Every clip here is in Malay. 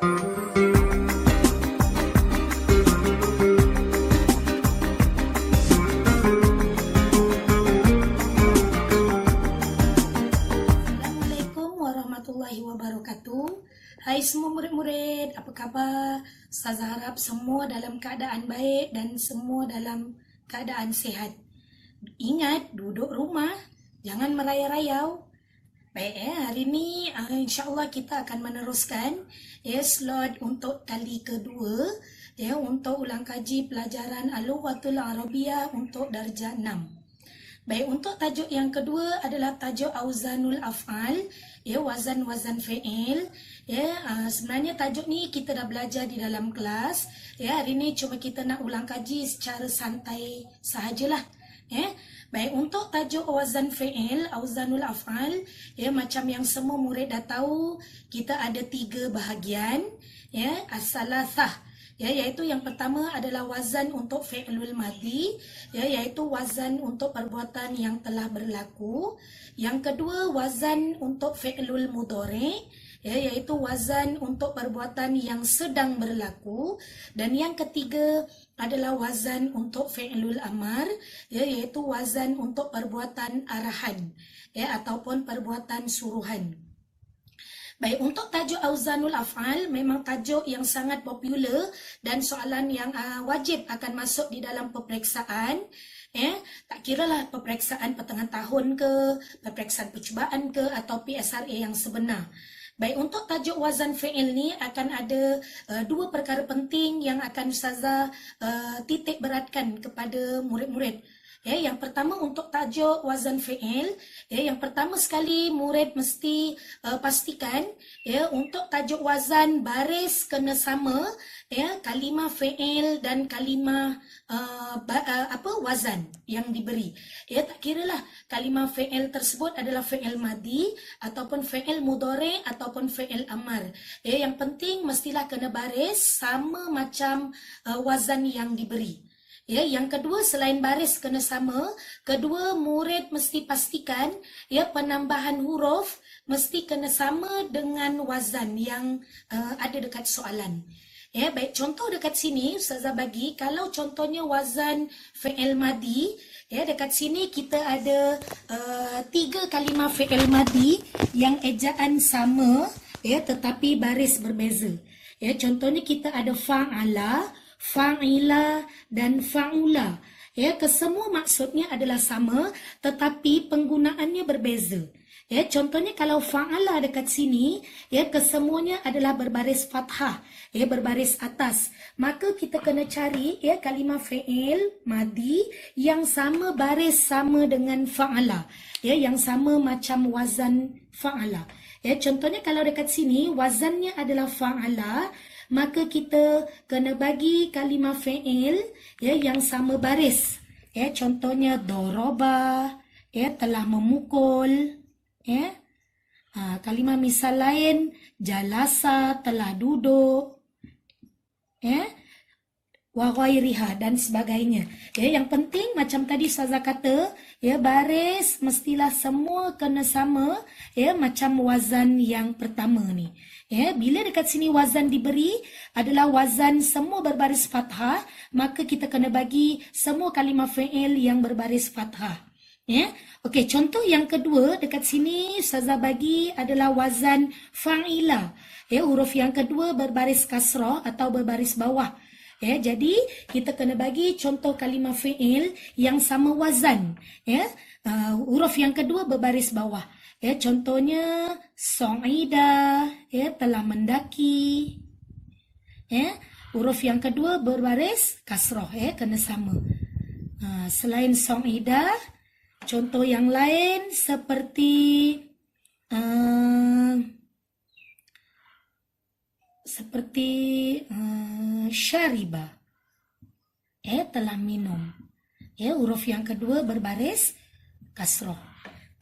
Assalamualaikum warahmatullahi wabarakatuh. Hai semua murid-murid, apa khabar? Ustazah harap semua dalam keadaan baik dan semua dalam keadaan sehat. Ingat, duduk rumah, jangan merayau-rayau. Baik, hari ini insyaAllah kita akan meneruskan slot untuk kali kedua untuk ulang kaji pelajaran Al-Lughatul Arabiyyah untuk darjah 6. Baik, untuk tajuk yang kedua adalah tajuk Auzanul Af'al, wazan-wazan fi'il. Sebenarnya tajuk ni kita dah belajar di dalam kelas. Hari ni cuma kita nak ulang kaji secara santai sahajalah. Baik, untuk tajuk wazan fi'il, Auzanul Af'al, macam yang semua murid dah tahu, kita ada 3 bahagian, as-salasah. Iaitu yang pertama adalah wazan untuk fi'lul madhi, iaitu wazan untuk perbuatan yang telah berlaku. Yang kedua, wazan untuk fi'lul mudhari', iaitu wazan untuk perbuatan yang sedang berlaku. Dan yang ketiga adalah wazan untuk fi'lul amar, iaitu wazan untuk perbuatan arahan, ataupun perbuatan suruhan. Baik, untuk tajuk Auzanul Af'al memang tajuk yang sangat popular dan soalan yang wajib akan masuk di dalam peperiksaan. Tak kiralah peperiksaan pertengahan tahun ke, peperiksaan percubaan ke, atau PSRA yang sebenar. Baik, untuk tajuk wazan fi'il ni akan ada 2 perkara penting yang akan Ustazah titik beratkan kepada murid-murid. Yang pertama untuk tajuk wazan fi'il, yang pertama sekali murid mesti pastikan untuk tajuk wazan baris kena sama, kalimah fi'il dan kalimah wazan yang diberi. Tak kiralah kalimah fi'il tersebut adalah fi'il madhi ataupun fi'il mudhari ataupun fi'il amar. Yang penting mestilah kena baris sama macam wazan yang diberi. Yang kedua, selain baris kena sama, kedua murid mesti pastikan penambahan huruf mesti kena sama dengan wazan yang ada dekat soalan. Baik, contoh dekat sini Ustazah bagi, kalau contohnya wazan fi'il madhi, dekat sini kita ada 3 kalimah fi'il madhi yang ejaan sama, tetapi baris berbeza. Contohnya kita ada fa'ala, fa'ila dan fa'ula. Kesemua maksudnya adalah sama tetapi penggunaannya berbeza. Contohnya kalau fa'ala dekat sini, kesemuanya adalah berbaris fathah, berbaris atas. Maka kita kena cari kalimah fi'il madhi yang sama baris sama dengan fa'ala, yang sama macam wazan fa'ala. Contohnya kalau dekat sini wazannya adalah fa'ala, maka kita kena bagi kalimah fi'il yang sama baris. Contohnya doroba, telah memukul. Kalimah misal lain, jalasa, telah duduk. Wa ghairiha dan sebagainya. Yang penting macam tadi Ustazah kata, baris mestilah semua kena sama, macam wazan yang pertama ni. Bila dekat sini wazan diberi adalah wazan semua berbaris fathah, maka kita kena bagi semua kalimah fi'il yang berbaris fathah. Okey, contoh yang kedua dekat sini Ustazah bagi adalah wazan fa'ila. Huruf yang kedua berbaris kasrah atau berbaris bawah. Jadi kita kena bagi contoh kalimah fi'il yang sama wazan. Huruf yang kedua berbaris bawah. Contohnya sa'ida, telah mendaki. Huruf yang kedua berbaris kasrah, kena sama. Selain sa'ida, contoh yang lain seperti syariba, telah minum. Huruf yang kedua berbaris kasrah.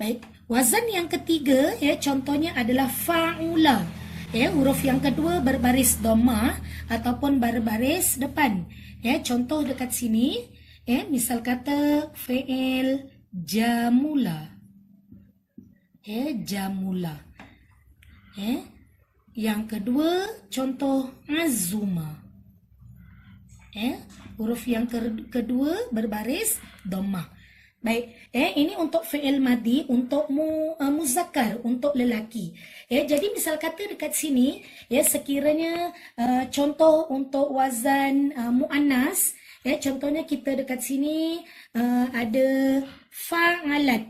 Baik, wazan yang ketiga, contohnya adalah fa'ula. Huruf yang kedua berbaris dhammah ataupun berbaris depan. Contoh dekat sini, misal kata fi'il jamula. Jamula. Yang kedua, contoh azuma. Huruf yang kedua berbaris dhammah. Baik, ini untuk fi'il madhi, untuk muzakkar, untuk lelaki. Jadi misal kata dekat sini, sekiranya contoh untuk wazan muannas, contohnya kita dekat sini ada fa'alat.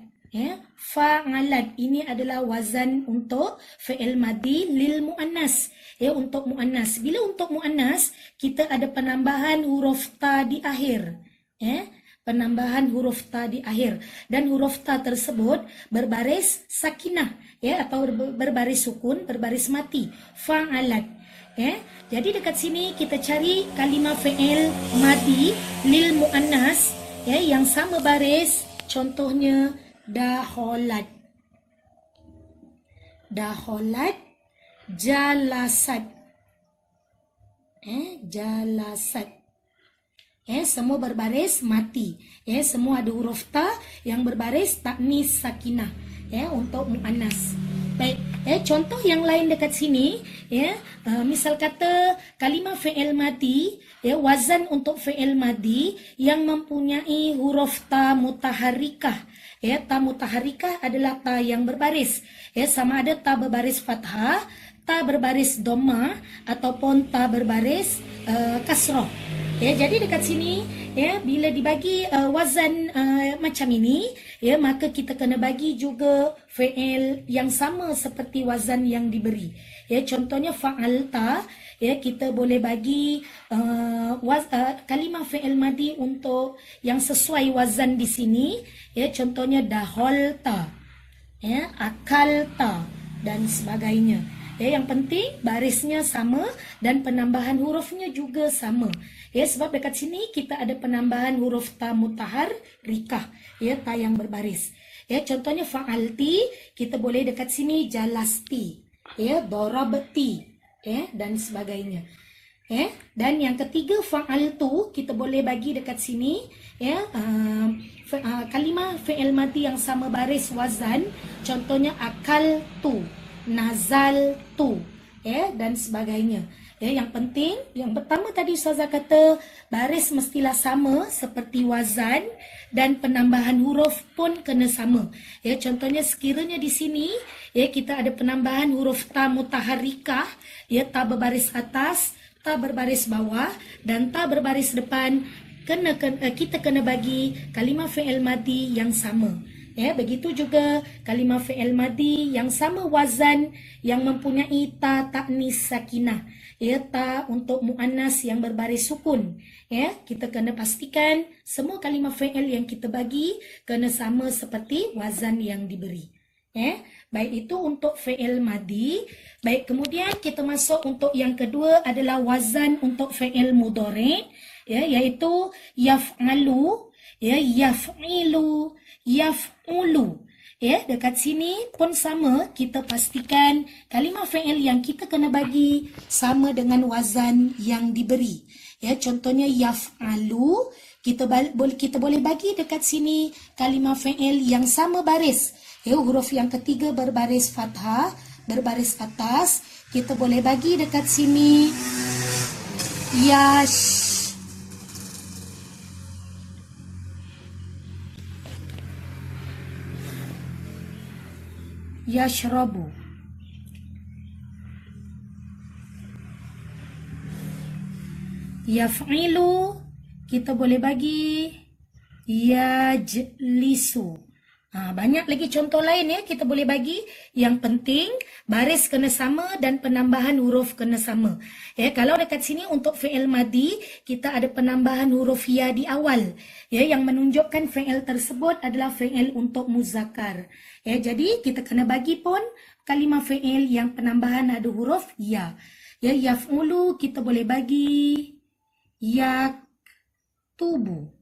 Fa'alat ini adalah wazan untuk fi'il madhi lil muannas. Untuk muannas. Bila untuk muannas, kita ada penambahan huruf ta di akhir. Penambahan huruf ta di akhir, dan huruf ta tersebut berbaris sakinah, atau berbaris sukun, berbaris mati. Fa'alat. Jadi dekat sini kita cari kalimah fi'il madhi lil muannas, yang sama baris. Contohnya daholat, daholat, jalasat, jalasat. Semua berbaris mati. Semua ada huruf ta yang berbaris taknis sakinah, untuk muannas. Baik, contoh yang lain dekat sini, misal kata kalimah fi'il madhi, wazan untuk fi'il madhi yang mempunyai huruf ta mutaharrikah. Ta mutaharrikah adalah ta yang berbaris. Sama ada ta berbaris fathah, ta berbaris dhammah, ataupun ta berbaris kasrah. Jadi dekat sini, bila dibagi wazan macam ini, maka kita kena bagi juga fi'il yang sama seperti wazan yang diberi. Contohnya fa'alta, kita boleh bagi kalimah fi'il madhi untuk yang sesuai wazan di sini. Contohnya daholta, akalta, dan sebagainya. Yang penting barisnya sama dan penambahan hurufnya juga sama. Sebab dekat sini kita ada penambahan huruf ta mutaharrikah, ta yang berbaris. Contohnya fa'alti, kita boleh dekat sini jalasti, darabti, dan sebagainya. Dan yang ketiga fa'altu, kita boleh bagi dekat sini kalimah fi'il madhi yang sama baris wazan. Contohnya akaltu, nazaltu, dan sebagainya. Yang penting, yang pertama tadi Ustazah kata baris mestilah sama seperti wazan, dan penambahan huruf pun kena sama. Contohnya sekiranya di sini kita ada penambahan huruf ta mutaharrikah, ta berbaris atas, ta berbaris bawah, dan ta berbaris depan, kita kena bagi kalimah fi'il madhi yang sama. Begitu juga kalimah fi'il madhi yang sama wazan yang mempunyai ta taknis sakinah, ta untuk muannas yang berbaris sukun. Kita kena pastikan semua kalimah fi'il yang kita bagi kena sama seperti wazan yang diberi. Baik, itu untuk fi'il madhi. Baik, kemudian kita masuk untuk yang kedua adalah wazan untuk fi'il mudhari', iaitu yaf'alu, yaf'ilu, yaf'ulu. Dekat sini pun sama, kita pastikan kalimah fi'il yang kita kena bagi sama dengan wazan yang diberi. Contohnya yaf'alu, kita boleh bagi dekat sini kalimah fi'il yang sama baris. Huruf yang ketiga berbaris fathah, berbaris atas. Kita boleh bagi dekat sini yashrabu, yaf'ilu, kita boleh bagi yajlisu. Banyak lagi contoh lain kita boleh bagi. Yang penting baris kena sama dan penambahan huruf kena sama. Kalau dekat sini untuk fi'il madhi, kita ada penambahan huruf ya di awal, yang menunjukkan fi'il tersebut adalah fi'il untuk muzakkar. Jadi kita kena bagi pun kalimah fi'il yang penambahan ada huruf ya. Yaf'ulu, kita boleh bagi yaktubu.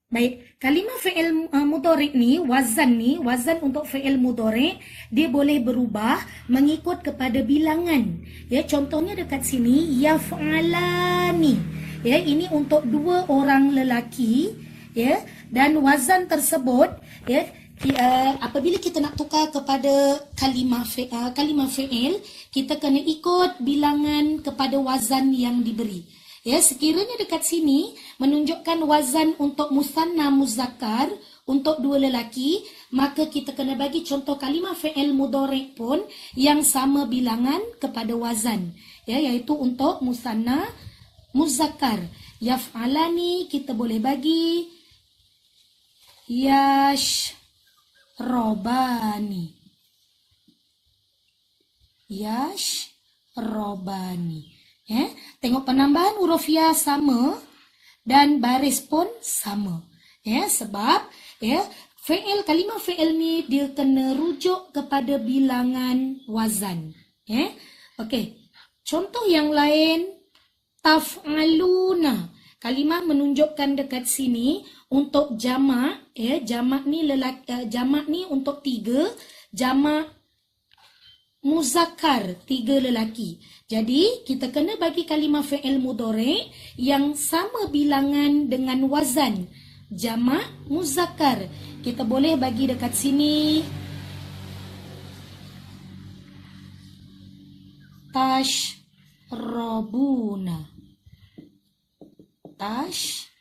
Baik, kalimah fi'il mudhari' ni, wazan untuk fi'il mudhari' dia boleh berubah mengikut kepada bilangan. Contohnya dekat sini yaf'alani. Ini untuk dua orang lelaki, dan wazan tersebut apabila kita nak tukar kepada kalimah fi'il, kita kena ikut bilangan kepada wazan yang diberi. Ya, sekiranya dekat sini menunjukkan wazan untuk musanna muzakkar untuk dua lelaki, maka kita kena bagi contoh kalimah fi'il mudhari' pun yang sama bilangan kepada wazan. Ya, iaitu untuk musanna muzakkar. Yaf'alani kita boleh bagi yashrobani. Yashrobani. Ya, tengok penambahan huruf ya sama dan baris pun sama. Ya, sebab ya kalimah fi'il ni dia kena rujuk kepada bilangan wazan. Ya. Okey. Contoh yang lain, taf'aluna. Kalimah menunjukkan dekat sini untuk jamak, ya, jamak ni jamak ni untuk 3, jamak muzakkar 3 lelaki. Jadi kita kena bagi kalimah fi'il mudhari' yang sama bilangan dengan wazan jamak muzakkar. Kita boleh bagi dekat sini tashrobuna. Tashrobuna.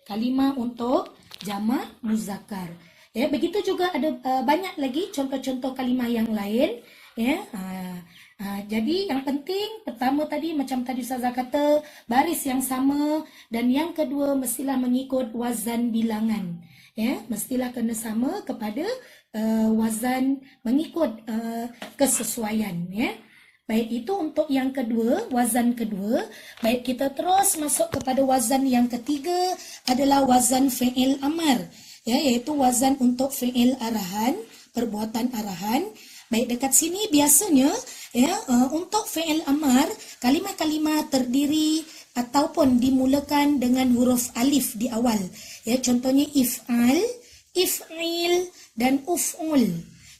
Kalimah untuk jamak muzakkar. Ya, begitu juga ada banyak lagi contoh-contoh kalimah yang lain. Ya, jadi yang penting pertama tadi macam tadi Ustazah kata, baris yang sama, dan yang kedua mestilah mengikut wazan bilangan. Ya, mestilah kena sama kepada wazan mengikut kesesuaian. Ya. Baik, itu untuk yang kedua, wazan kedua. Baik, kita terus masuk kepada wazan yang ketiga adalah wazan fi'il amar. Ya, iaitu wazan untuk fi'il arahan, perbuatan arahan. Baik, dekat sini biasanya ya untuk fi'il amar, kalimah-kalimah terdiri ataupun dimulakan dengan huruf alif di awal. Ya, contohnya if'al, if'il dan uf'ul.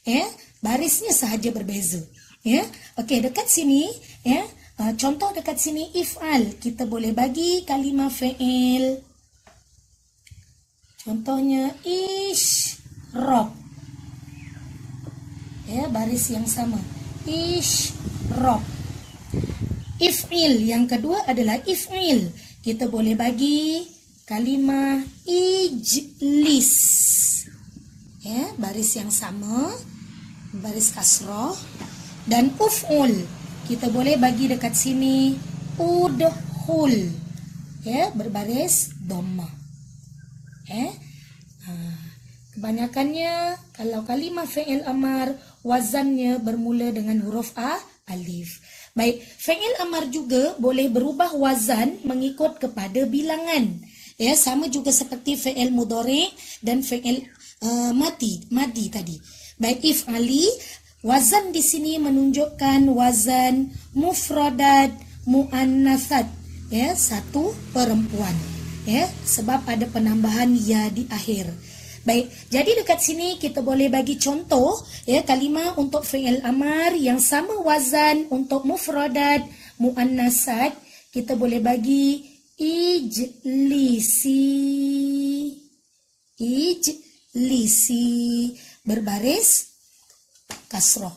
Ya, barisnya sahaja berbeza. Ya, okey, dekat sini ya, contoh dekat sini if'al, kita boleh bagi kalimah fi'il. Contohnya isyrab. Ya, baris yang sama. Isyrab. If'il yang kedua adalah if'il. Kita boleh bagi kalimah ijlis. Ya, baris yang sama, baris kasrah. Dan uf'ul, kita boleh bagi dekat sini udhul. Ya, berbaris dhammah. Kebanyakannya kalau kalimah fi'il amar wazannya bermula dengan huruf alif. Baik, fi'il amar juga boleh berubah wazan mengikut kepada bilangan. Ya, sama juga seperti fi'il mudhari' dan fi'il madi tadi. Baik, if'ali, wazan di sini menunjukkan wazan mufradat muannasat. Ya, satu perempuan. Ya, sebab ada penambahan ya di akhir. Baik, jadi dekat sini kita boleh bagi contoh ya kalimah untuk fi'il amar yang sama wazan untuk mufradat muannasat. Kita boleh bagi ijlisi. Ijlisi berbaris kasrah.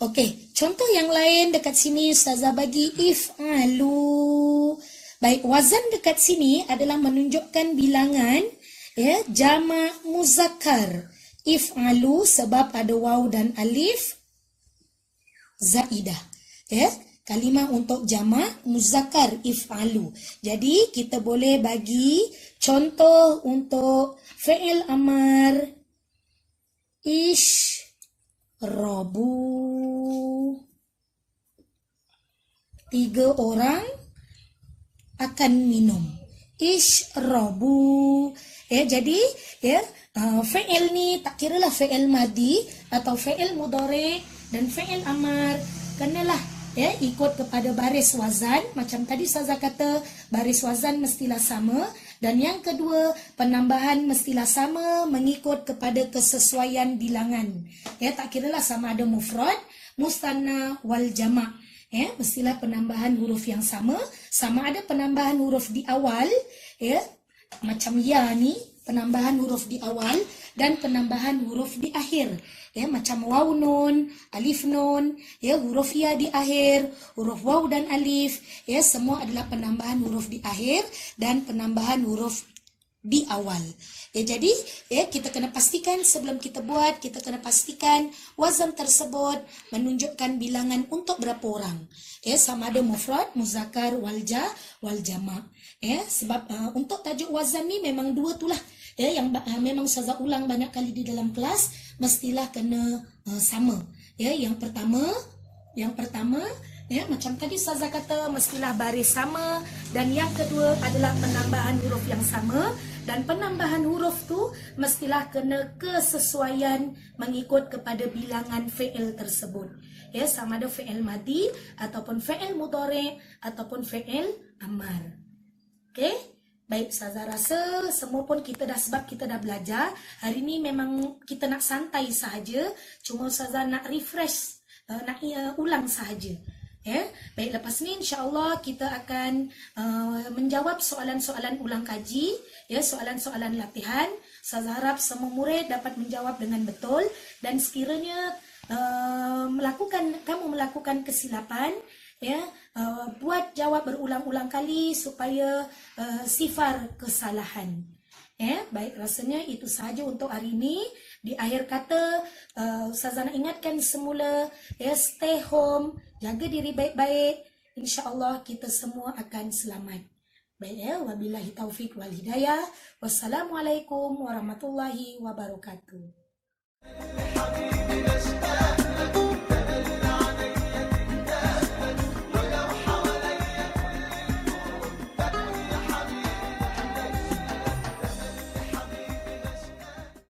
Okey, contoh yang lain dekat sini Ustazah bagi if'alu. Baik, wazan dekat sini adalah menunjukkan bilangan ya jamak muzakkar. If'alu sebab ada waw dan alif zaidah. Ya, kalimah untuk jamak muzakkar if'alu. Jadi kita boleh bagi contoh untuk fi'il amar ishrabu. 3 orang akan minum. Ishrabu. Ya, jadi ya fi'il ni tak kiralah fi'il madi atau fi'il mudhari' dan fi'il amar, kenalah ya ikut kepada baris wazan. Macam tadi Ustazah kata, baris wazan mestilah sama, dan yang kedua penambahan mestilah sama mengikut kepada kesesuaian bilangan. Ya, tak kiralah sama ada mufrad, musanna wal jamak. Ya, mestilah penambahan huruf yang sama, sama ada penambahan huruf di awal ya Macam ya ni, penambahan huruf di awal dan penambahan huruf di akhir. Ya, macam waw nun, alif nun, ya, huruf ya di akhir, huruf waw dan alif, ya, semua adalah penambahan huruf di akhir dan penambahan huruf di awal. Ya, jadi ya kita kena pastikan sebelum kita buat, kita kena pastikan wazan tersebut menunjukkan bilangan untuk berapa orang. Ya, sama ada mufrad, muzakkar, wal jama'. Ya, sebab untuk tajuk wazan ni memang dua tu lah. Ya, yang memang Ustazah ulang banyak kali di dalam kelas, mestilah kena sama. Ya, yang pertama ya, macam tadi Ustazah kata mestilah baris sama, dan yang kedua adalah penambahan huruf yang sama, dan penambahan huruf tu mestilah kena kesesuaian mengikut kepada bilangan fi'il tersebut. Ya, sama ada fi'il madi ataupun fi'il mudhari ataupun fi'il amar. Okey? Baik, Ustazah rasa semua pun kita dah, sebab kita dah belajar. Hari ni memang kita nak santai sahaja, cuma Ustazah nak refresh, nak ulang sahaja. Ya, baik, lepas ni insya-Allah kita akan menjawab soalan-soalan ulang kaji, ya, soalan-soalan latihan. Ustazah harap semua murid dapat menjawab dengan betul, dan sekiranya kamu melakukan kesilapan, ya, buat jawab berulang-ulang kali supaya sifar kesalahan. Ya, baik, rasanya itu sahaja untuk hari ini. Di akhir kata, Ustazah nak ingatkan semula, ya, stay home, jaga diri baik-baik. InsyaAllah kita semua akan selamat. Baik, ya, wabillahi taufiq wal hidayah. Wassalamualaikum warahmatullahi wabarakatuh.